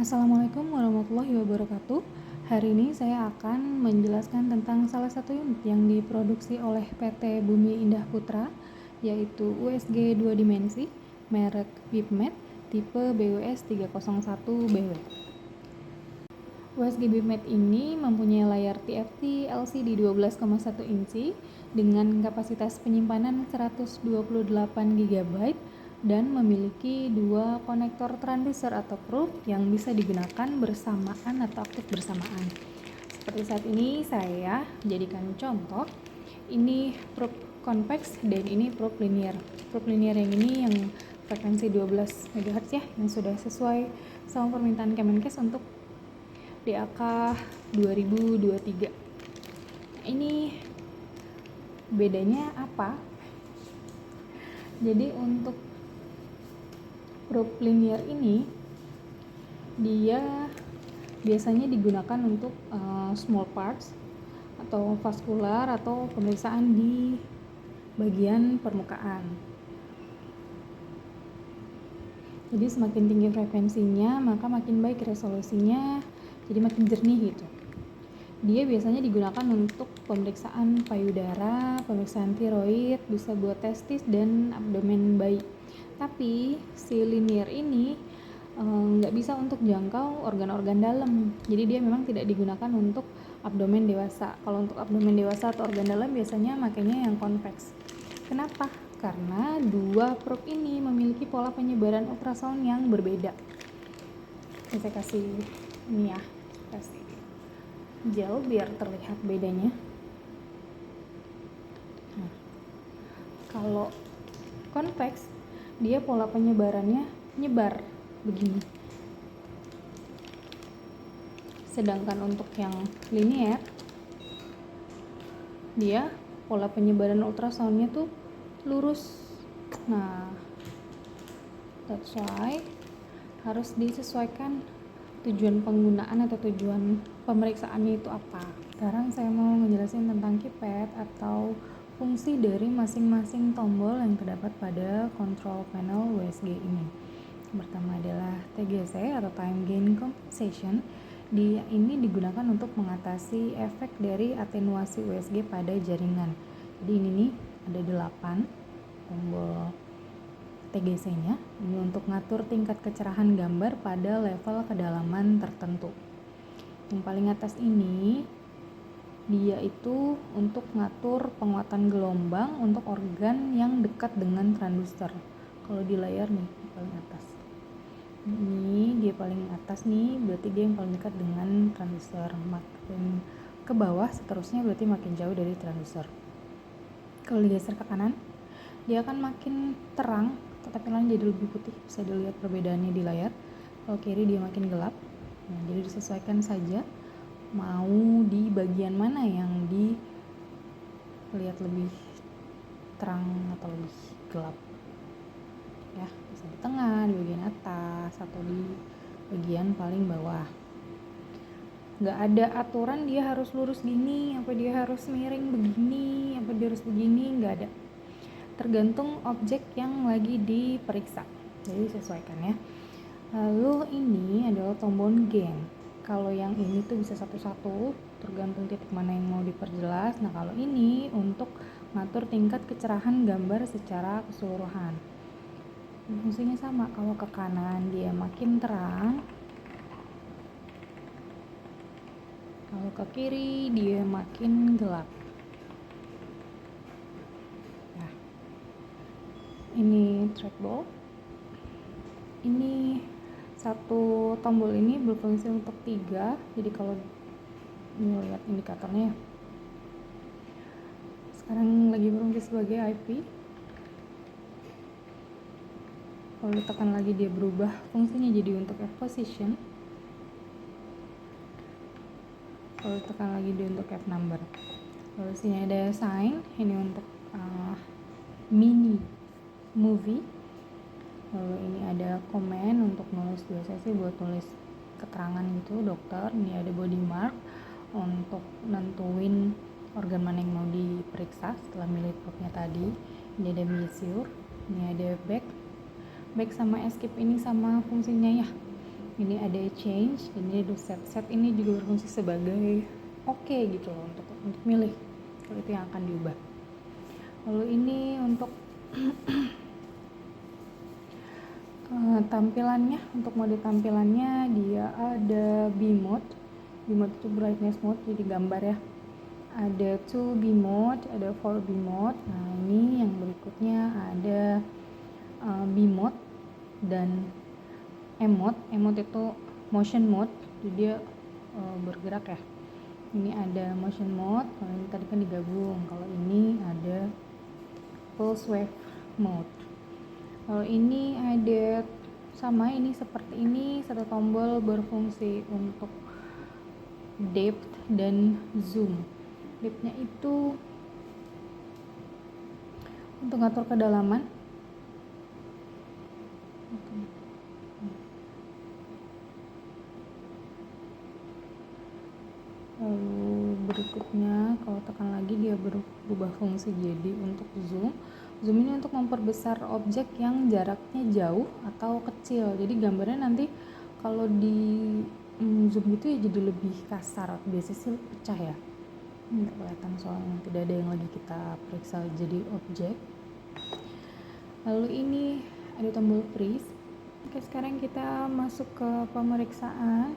Assalamualaikum warahmatullahi wabarakatuh. Hari ini saya akan menjelaskan tentang salah satu unit yang diproduksi oleh PT Bumi Indah Putra, yaitu USG 2 dimensi, merek BIPMET, tipe BWS 301 BW. USG BIPMET ini mempunyai layar TFT LCD 12,1 inci dengan kapasitas penyimpanan 128 GB dan memiliki dua konektor transducer atau probe yang bisa digunakan bersamaan atau aktif bersamaan. Seperti saat ini saya jadikan contoh, ini probe convex dan ini probe linear. Probe linear yang ini yang frekuensi 12 MHz ya, yang sudah sesuai sama permintaan Kemenkes untuk DAK 2023. Ini bedanya apa? Jadi untuk probe linear ini dia biasanya digunakan untuk small parts atau vaskular atau pemeriksaan di bagian permukaan. Jadi semakin tinggi frekuensinya maka makin baik resolusinya, jadi makin jernih gitu. Dia biasanya digunakan untuk pemeriksaan payudara, pemeriksaan tiroid, bisa buat testis dan abdomen bayi. Tapi si linear ini nggak bisa untuk jangkau organ-organ dalam. Jadi dia memang tidak digunakan untuk abdomen dewasa. Kalau untuk abdomen dewasa atau organ dalam biasanya makanya yang convex. Kenapa? Karena dua probe ini memiliki pola penyebaran ultrasound yang berbeda. Saya kasih ini ya, kasih gel biar terlihat bedanya. Nah, kalau convex dia pola penyebarannya nyebar begini. Sedangkan untuk yang linear dia pola penyebaran ultrasoundnya tuh lurus. Nah, that's why harus disesuaikan tujuan penggunaan atau tujuan pemeriksaannya itu apa. Sekarang saya mau ngejelasin tentang keypad atau fungsi dari masing-masing tombol yang terdapat pada control panel USG ini. Yang pertama adalah TGC atau time gain compensation. Dia ini digunakan untuk mengatasi efek dari atenuasi USG pada jaringan. Jadi ini nih ada 8 tombol TGC-nya. Ini untuk ngatur tingkat kecerahan gambar pada level kedalaman tertentu. Yang paling atas ini dia itu untuk ngatur penguatan gelombang untuk organ yang dekat dengan transducer. Kalau di layar nih paling atas. Ini dia paling atas nih, berarti dia yang paling dekat dengan transducer. Makin ke bawah seterusnya berarti makin jauh dari transducer. Kalau digeser ke kanan, dia akan makin terang, tetapi lain jadi lebih putih. Bisa dilihat perbedaannya di layar. Kalau kiri dia makin gelap. Nah, jadi disesuaikan saja mau di bagian mana yang dilihat lebih terang atau lebih gelap. Ya, bisa di tengah, di bagian atas, atau di bagian paling bawah. Nggak ada aturan dia harus lurus gini, apa dia harus miring begini, apa dia harus begini, nggak ada. Tergantung objek yang lagi diperiksa, jadi sesuaikan ya. Lalu ini adalah tombol gain. Kalau yang ini tuh bisa satu-satu, tergantung titik mana yang mau diperjelas. Nah kalau ini untuk ngatur tingkat kecerahan gambar secara keseluruhan. Fungsinya sama, kalau ke kanan dia makin terang, kalau ke kiri dia makin gelap. Nah, ini trackball. Ini satu tombol ini berfungsi untuk 3. Jadi kalau ini lihat indikatornya, sekarang lagi berfungsi sebagai IP. Kalau ditekan lagi dia berubah fungsinya jadi untuk F position. Kalau ditekan lagi dia untuk F number. Lalu sini ada sign, ini untuk mini movie. Lalu ini ada comment untuk nulis, biasa sih buat tulis keterangan gitu dokter. Ini ada body mark untuk nentuin organ mana yang mau diperiksa setelah milih probe-nya tadi. Ini ada measure, ini ada back sama escape, ini sama fungsinya ya. ini ada change, ini ada set ini juga berfungsi sebagai oke gitu loh untuk milih kalau itu yang akan diubah. Lalu ini untuk tampilannya, untuk mode tampilannya dia ada B mode itu brightness mode, jadi gambar ya. Ada 2B mode, ada 4B mode. Nah ini yang berikutnya ada B mode dan M mode itu motion mode, jadi dia bergerak ya. Ini ada motion mode, kalau ini tadi kan digabung. Kalau ini ada pulse wave mode. Kalau ini ada sama, ini seperti ini, satu tombol berfungsi untuk depth dan zoom. Depth-nya itu untuk ngatur kedalaman. Lalu berikutnya kalau tekan lagi dia berubah fungsi jadi untuk zoom. Zoom ini untuk memperbesar objek yang jaraknya jauh atau kecil, jadi gambarnya nanti kalau di zoom gitu ya jadi lebih kasar, biasanya sih pecah ya, nggak kelihatan soalnya tidak ada yang lagi kita periksa jadi objek. Lalu ini ada tombol freeze. Oke, sekarang kita masuk ke pemeriksaan.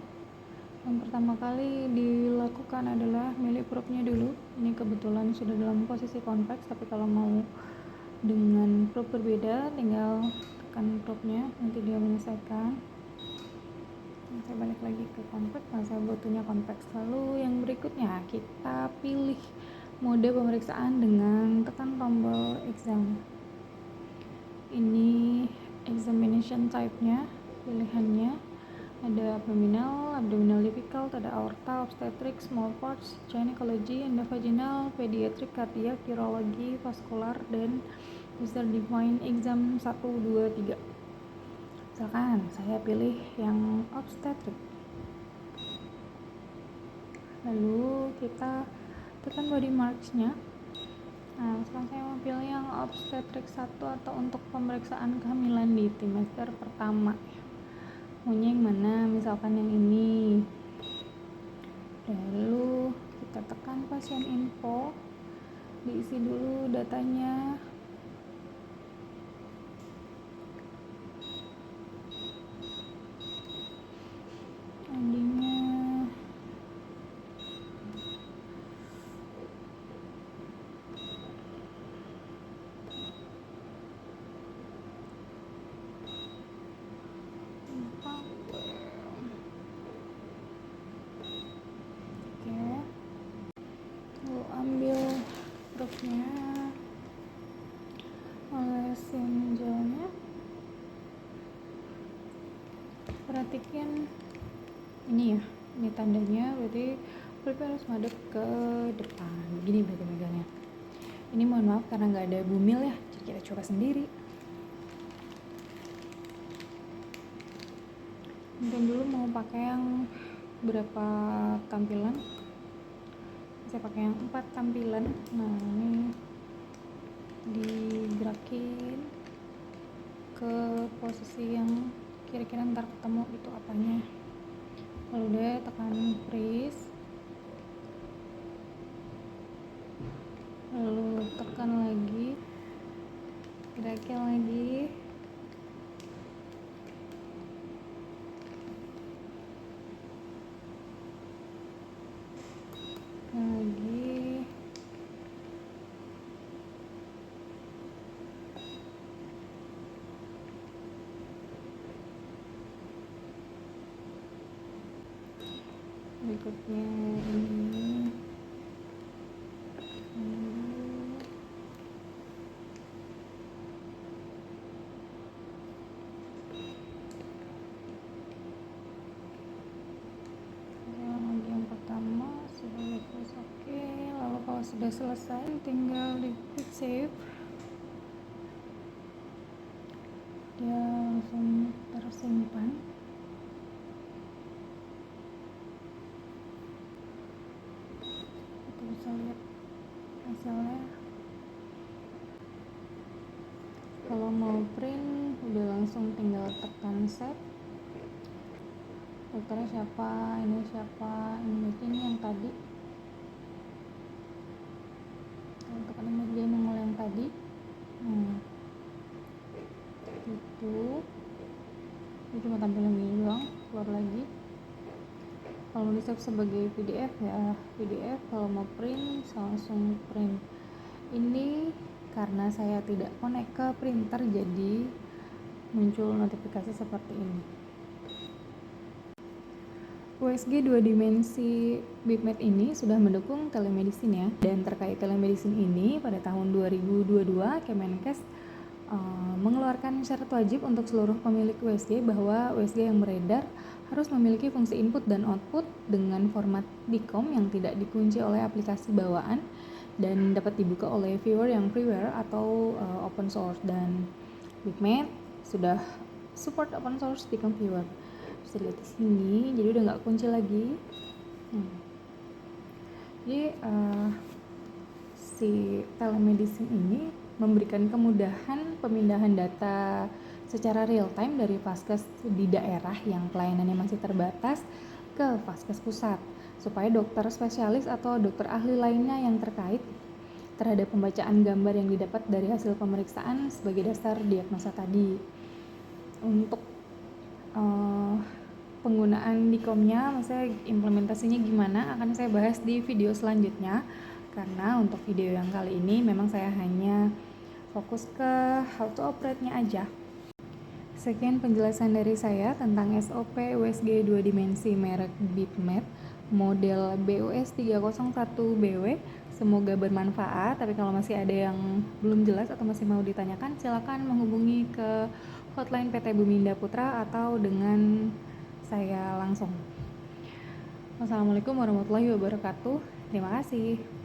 Yang pertama kali dilakukan adalah milih probe-nya dulu. Ini kebetulan sudah dalam posisi convex, tapi kalau mau dengan probe berbeda tinggal tekan probe-nya, nanti dia menyelesaikan. Saya balik lagi ke convex, saya butuhnya convex. Lalu yang berikutnya kita pilih mode pemeriksaan dengan tekan tombol exam. Ini examination type-nya, pilihannya ada abdominal difficult, ada aorta, obstetric, small parts, gynecology, endovaginal, pediatric, cardiac, urologi, vascular, dan user defined exam 1, 2, 3. Misalkan saya pilih yang obstetric. Lalu kita tekan body marks-nya. Nah, sekarang saya mau pilih yang obstetric 1 atau untuk pemeriksaan kehamilan di trimester pertama. Maunya yang mana? Misalkan yang ini. Lalu kita tekan pasien info, diisi dulu datanya. ID-nya ambil proofnya oleh sinjelnya. Perhatikan ini ya, ini tandanya berarti proofnya harus madep ke depan begini berarti megangnya. Ini mohon maaf karena nggak ada bumil ya, jadi kita coba sendiri. Mungkin dulu mau pakai yang berapa tampilan, saya pakai yang 4 tampilan. Nah ini digerakin ke posisi yang kira-kira ntar ketemu itu apanya. Lalu udah tekan freeze, lalu tekan lagi, gerakin lagi, berikutnya ini yang pertama sudah lepas. Oke, lalu kalau sudah selesai tinggal di klik save, dia langsung tersimpan. Kita bisa lihat hasilnya. Kalau mau print udah langsung tinggal tekan save. dokternya siapa, ini yang tadi untuk image nongol yang tadi. Itu cuma tampilan gini doang, keluar lagi. Kalau mau di save sebagai PDF ya PDF, kalau mau print langsung print. Ini karena saya tidak connect ke printer jadi muncul notifikasi seperti ini. USG 2 dimensi BIPMED ini sudah mendukung telemedicine ya. Dan terkait telemedicine ini pada tahun 2022 Kemenkes mengeluarkan syarat wajib untuk seluruh pemilik USG bahwa USG yang beredar harus memiliki fungsi input dan output dengan format DICOM yang tidak dikunci oleh aplikasi bawaan dan dapat dibuka oleh viewer yang freeware atau open source. Dan BIPMED sudah support open source DICOM viewer. Bisa lihat di sini, jadi udah nggak kunci lagi. Jadi si telemedicine ini memberikan kemudahan pemindahan data secara real time dari vaskes di daerah yang pelayanannya masih terbatas ke vaskes pusat, supaya dokter spesialis atau dokter ahli lainnya yang terkait terhadap pembacaan gambar yang didapat dari hasil pemeriksaan sebagai dasar diagnosa tadi. Untuk penggunaan DICOM-nya, maksudnya implementasinya gimana, akan saya bahas di video selanjutnya. Karena untuk video yang kali ini memang saya hanya fokus ke how to operate-nya aja. Sekian penjelasan dari saya tentang SOP USG 2 dimensi merek BIPMED model BUS 301BW. Semoga bermanfaat, tapi kalau masih ada yang belum jelas atau masih mau ditanyakan, silakan menghubungi ke hotline PT Buminda Putra atau dengan saya langsung. Wassalamualaikum warahmatullahi wabarakatuh. Terima kasih.